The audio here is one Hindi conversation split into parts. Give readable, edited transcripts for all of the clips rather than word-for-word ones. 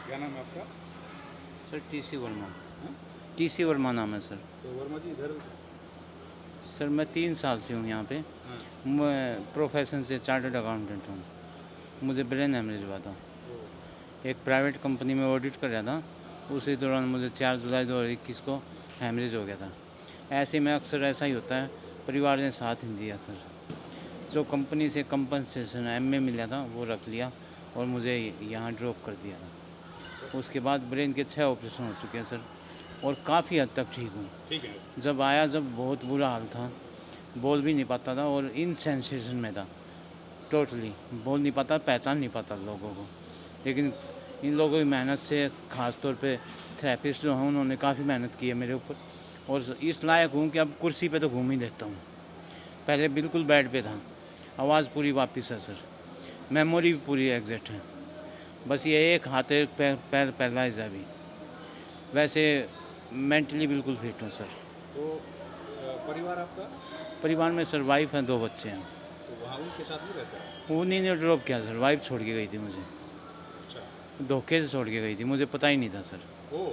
क्या नाम है आपका? Sir TC Verma. हाँ? टीसी वर्मा नाम है सर। तो वर्मा जी इधर। सर मैं 3 साल से हूँ यहाँ पे। हाँ। मैं प्रोफेशन से चार्टर्ड अकाउंटेंट हूँ। मुझे ब्रेन हेमरेज हुआ था। एक प्राइवेट कंपनी में ऑडिट कर रहा था, उसी दौरान मुझे 4 जुलाई 2021 को हेमरेज हो गया था। ऐसे में अक्सर ऐसा ही होता है, परिवार ने साथ नहीं दिया सर। जो कंपनी से कंपनसेशन एमए मिला था वो रख लिया और मुझे यहाँ ड्रॉप कर दिया था। उसके बाद ब्रेन के 6 ऑपरेशन हो चुके हैं सर, और काफ़ी हद तक ठीक हूँ। ठीक है। जब बहुत बुरा हाल था, बोल भी नहीं पाता था और इनसेंसेशन में था। टोटली बोल नहीं पाता, पहचान नहीं पाता लोगों को। लेकिन इन लोगों की मेहनत से, ख़ास तौर पे थेरेपिस्ट जो हैं उन्होंने काफ़ी मेहनत की है मेरे ऊपर, और इस लायक हूँ कि अब कुर्सी पे तो घूम ही लेता हूँ। पहले बिल्कुल बेड पे था, आवाज़ पूरी वापस है सर, मेमोरी भी पूरी एग्जैक्ट है। बस ये एक हाथ एक पैर पैरालाइज है अभी। वैसे मेंटली बिल्कुल फिट हूँ सर। तो परिवार आपका? परिवार में सर वाइफ हैं, 2 बच्चे हैं। तो वहाँ उनके साथ नहीं रहता है? उन्हीं ने ड्रॉप किया सर, वाइफ छोड़ के गई थी मुझे। अच्छा। धोखे से छोड़ के गई थी, मुझे पता ही नहीं था सर। ओ।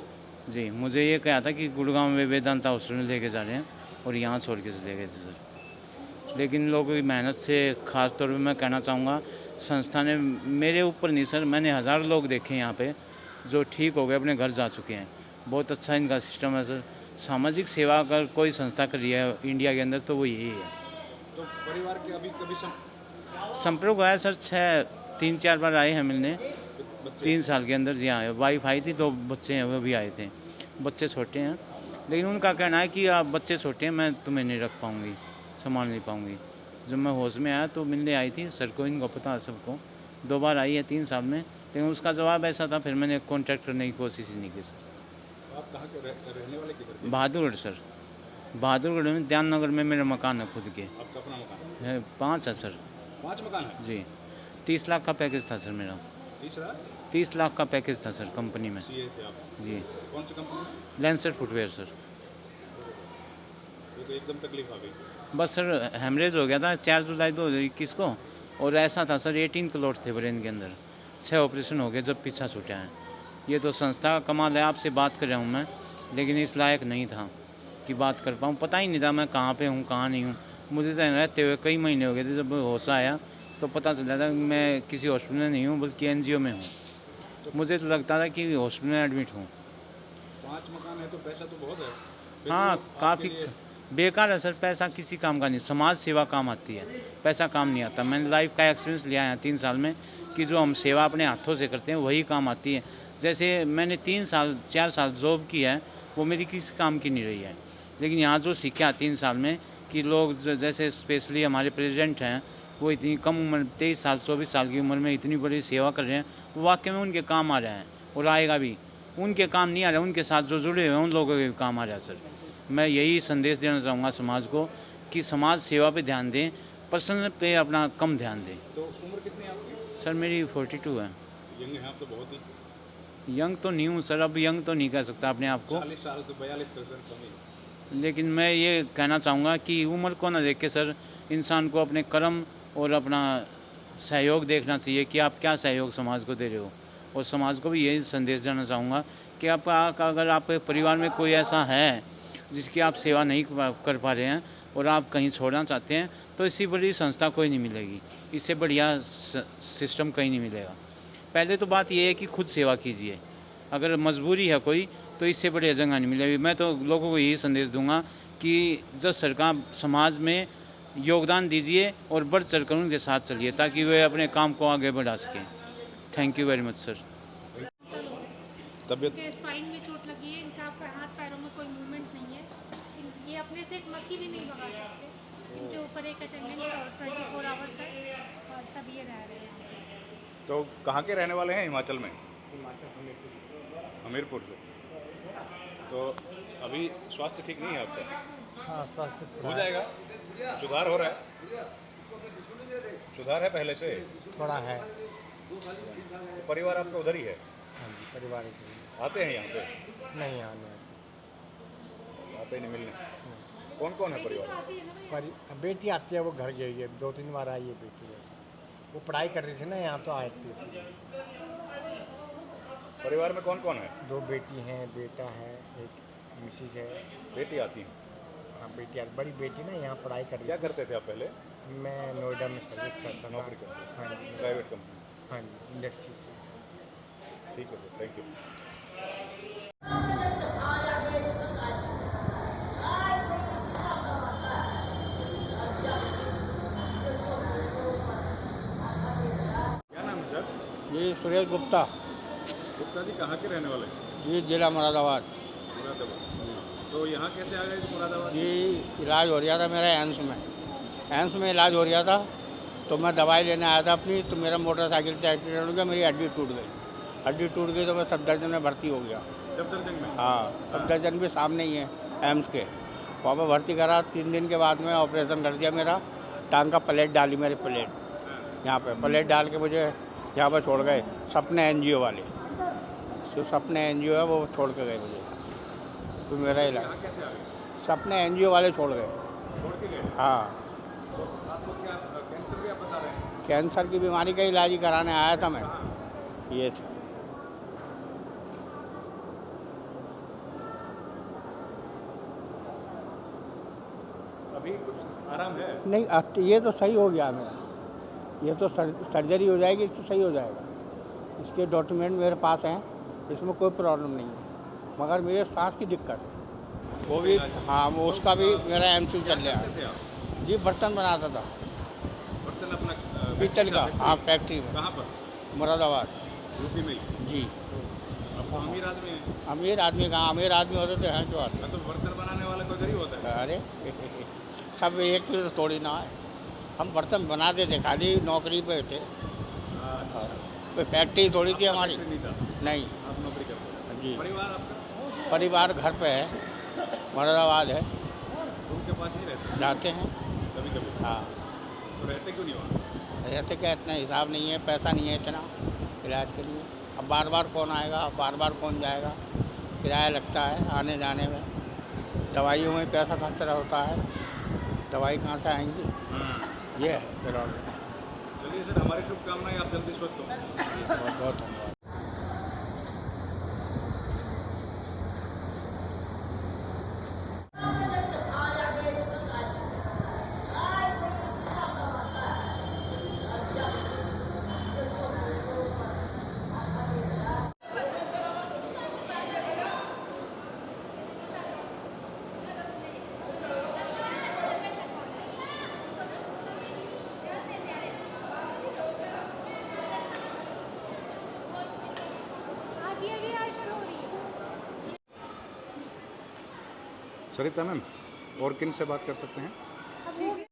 जी, मुझे ये कहा था कि गुड़गांव में वेदांता हॉस्पिटल लेके जा रहे हैं, और यहाँ छोड़ के चले गए थे सर। लेकिन लोगों की मेहनत से, ख़ास तौर पे मैं कहना चाहूँगा, संस्था ने मेरे ऊपर नहीं सर, मैंने हज़ारों लोग देखे यहाँ पे जो ठीक हो गए, अपने घर जा चुके हैं। बहुत अच्छा इनका सिस्टम है सर। सामाजिक सेवा अगर कोई संस्था कर रही है इंडिया के अंदर तो वो यही है। तो परिवार के अभी कभी संपर्क आया सर, 3-4 बार आए हैं मिलने, बच्चे? 3 साल के अंदर जी हाँ। वाइफ आई थी, 2 बच्चे हैं, वो भी आए थे। बच्चे छोटे हैं, लेकिन उनका कहना है कि आप बच्चे छोटे हैं, मैं तुम्हें नहीं रख पाऊँगी, संभाल नहीं पाऊँगी। जब मैं होश में आया तो मिलने आई थी सर को, इनको पता है सबको। 2 बार आई है 3 साल में, लेकिन उसका जवाब ऐसा था, फिर मैंने कॉन्टैक्ट करने की कोशिश ही नहीं की सर। तो आप कहाँ के रहने वाले किधर के? बहादुरगढ़ सर, बहादुरगढ़ में ध्यान नगर में मेरा मकान है खुद के। आपका अपना मकान? है 5 है सर। 5 मकान है? जी, 30 लाख का पैकेज था सर मेरा। तीसरा? 30 लाख का पैकेज था सर कंपनी में। सीए थे आप? जी, कौन सी कंपनी? Lancer footwear sir. ये तो एकदम तकलीफ आ गई। बस सर हेमरेज हो गया था 4 जुलाई 2021 को, और ऐसा था सर 18 क्लोट थे ब्रेन के अंदर। 6 ऑपरेशन हो गए जब पीछा छूटा है। ये तो संस्था का कमाल है, आपसे बात कर रहा हूँ मैं, लेकिन इस लायक नहीं था कि बात कर पाऊँ। पता ही नहीं था मैं कहाँ पे हूँ, कहाँ नहीं हूँ। मुझे तो रहते हुए कई महीने हो गए थे, जब होश आया तो पता चला था कि मैं किसी हॉस्पिटल में नहीं हूँ, बल्कि एनजीओ में हूँ। मुझे तो लगता था कि हॉस्पिटल में एडमिट हूँ। 5 मकान है तो पैसा तो बहुत है। फिर हाँ, भी आपके काफ़ी लिए बेकार है सर। पैसा किसी काम का नहीं, समाज सेवा काम आती है, पैसा काम नहीं आता। मैंने लाइफ का एक्सपीरियंस लिया है 3 साल में कि जो हम सेवा अपने हाथों से करते हैं वही काम आती है। जैसे मैंने 4 साल जॉब की है, वो मेरी किसी काम की नहीं रही है। लेकिन यहाँ जो सीखा 3 साल में कि लोग जैसे स्पेशली हमारे प्रेसिडेंट हैं, वो इतनी कम उम्र 23 साल 24 साल की उम्र में इतनी बड़ी सेवा कर रहे हैं, वो वाकई में उनके काम आ रहा है और आएगा भी। उनके काम नहीं आ रहा, उनके साथ जो जुड़े हुए हैं उन लोगों के काम आ रहा है सर। मैं यही संदेश देना चाहूँगा समाज को कि समाज सेवा पे ध्यान दें, पर्सनल पे अपना कम ध्यान दें। तो उम्र कितनी है आपकी? सर मेरी 42 है। यंग हैं आप तो बहुत ही। यंग तो नहीं हूँ सर, अब यंग तो नहीं कह सकता अपने आप को, 40 साल तो 42 तो सर कम ही। लेकिन मैं ये कहना चाहूँगा कि उम्र को ना देख के सर, इंसान को अपने कर्म और अपना सहयोग देखना चाहिए कि आप क्या सहयोग समाज को दे रहे हो। और समाज को भी यही संदेश देना चाहूँगा कि अगर आपके परिवार में कोई ऐसा है जिसकी आप सेवा नहीं कर पा रहे हैं और आप कहीं छोड़ना चाहते हैं, तो इससे बड़ी संस्था कोई नहीं मिलेगी, इससे बढ़िया सिस्टम कहीं नहीं मिलेगा। पहले तो बात यह है कि खुद सेवा कीजिए, अगर मजबूरी है कोई तो इससे बढ़िया जगह नहीं मिलेगी। मैं तो लोगों को यही संदेश दूंगा कि जब सरकार समाज में योगदान दीजिए और बढ़ चढ़ कर उनके साथ चलिए ताकि वे अपने काम को आगे बढ़ा सकें। Thank you very much sir. तबियत इनके स्पाइन में चोट लगी है, इनका हाथ पैरों में कोई मूवमेंट नहीं है। ये अपने से एक मक्खी भी नहीं भगा सकते। इनके ऊपर एक अटेंडेंट 24 आवर्स है और तब ये रह रहे हैं। तो कहाँ के रहने वाले हैं? हिमाचल में? हमीरपुर से। तो अभी स्वास्थ्य ठीक नहीं है आपका? हाँ, स्वास्थ्य हो जाएगा, सुधार हो रहा है? सुधार है पहले से? थोड़ा है। तो परिवार आपका उधर ही है? हाँ जी, परिवार के लिए आते हैं यहाँ पे? नहीं आने आते ही नहीं मिलने? कौन कौन है परिवार? बेटी आती है, वो घर गई है, 2-3 बार आई है बेटी। वो पढ़ाई कर रही थी ना, यहाँ तो आई थी। परिवार में कौन कौन है? 2 बेटी हैं, बेटा है, एक मिसेज है। बेटी आती है। हाँ बेटी, बड़ी बेटी ना यहाँ पढ़ाई कर रही क्या करते थे आप पहले? है। मैं नोएडा में सर्विस करता था। नौकरी करते थे? हाँ जी, प्राइवेट कंपनी। हाँ जी, इंडस्ट्री से। ठीक है सर, थैंक यू। क्या नाम है सर? जी सुरेश गुप्ता गुप्ता जी कहाँ के रहने वाले हैं? जी जिला मुरादाबाद। मुरादाबाद। तो यहाँ कैसे आ गए मुरादाबाद? जी इलाज हो रहा था मेरा एम्स में इलाज हो रहा था, तो मैं दवाई लेने आया था अपनी, तो मेरा मोटरसाइकिल से एक्सीडेंट हो गया, मेरी हड्डी टूट गई तो मैं सफदरजंग में भर्ती हो गया। सफदरजंग में? हाँ, सफदरजंग भी सामने ही है एम्स के, वहाँ पर भर्ती करा। 3 दिन के बाद में ऑपरेशन कर दिया मेरा, टांग का प्लेट डाली मेरी प्लेट यहाँ पे, प्लेट डाल के मुझे यहाँ पर छोड़ गए सपने एनजीओ वाले, जो सपने एनजीओ है वो छोड़ के गए मुझे, तो मेरा इलाज यहाँ कैसे आ गए? सपने एनजीओ वाले छोड़ गए। छोड़ के गए? हाँ, तो आपको क्या कैंसर भी आप बता रहे हैं? कैंसर की बीमारी का इलाज ही कराने आया था मैं। ये था। अभी कुछ आराम है? नहीं, अब तो ये तो सही हो गया मेरा, ये तो सर्जरी हो जाएगी तो सही हो जाएगा। इसके डॉक्यूमेंट मेरे पास हैं, इसमें कोई प्रॉब्लम नहीं है, मगर मेरे सांस की दिक्कत है वो भी। हाँ, वो उसका भी मेरा एमसी चल रहा करते थे है। आप? जी बर्तन बनाता था, बर्तन अपना पीतल का। हाँ, फैक्ट्री में, कहाँ पर? मुरादाबाद। यूपी में ही? जी, आप तो अमीर आदमी हैं। अमीर आदमी कहाँ, अमीर आदमी होते थे हैं क्यों आदमी। मैं तो बर्तन बनाने वाला कोई गरीब होता है। अरे सब एक तो थोड़ी ना है, हम बर्तन बनाते थे, खाली नौकरी पे थे, अच्छा। कोई फैक्ट्री थोड़ी थी हमारी। फैक्ट्री नहीं था? नहीं आप नौकरी करते हैं? जी, परिवार आपका? परिवार घर पे है, मुरादाबाद है, उनके पास नहीं रहते? जाते हैं। कभी कभी? हाँ, तो रहते क्यों नहीं वहाँ? रहते क्या, इतना हिसाब नहीं है, पैसा नहीं है इतना इलाज के लिए। अब बार बार कौन आएगा, बार बार कौन जाएगा, किराया लगता है आने जाने में, दवाइयों में पैसा खर्च होता है, दवाई कहाँ से आएंगी, ये है प्रॉब्लम। चलिए सर, हमारी शुभकामनाएं, आप जल्दी स्वस्थ हो। बहुत बहुत धन्यवाद। आज ये भी आज पर हो रही है। सरिता मैम, और किन से बात कर सकते हैं? अब वो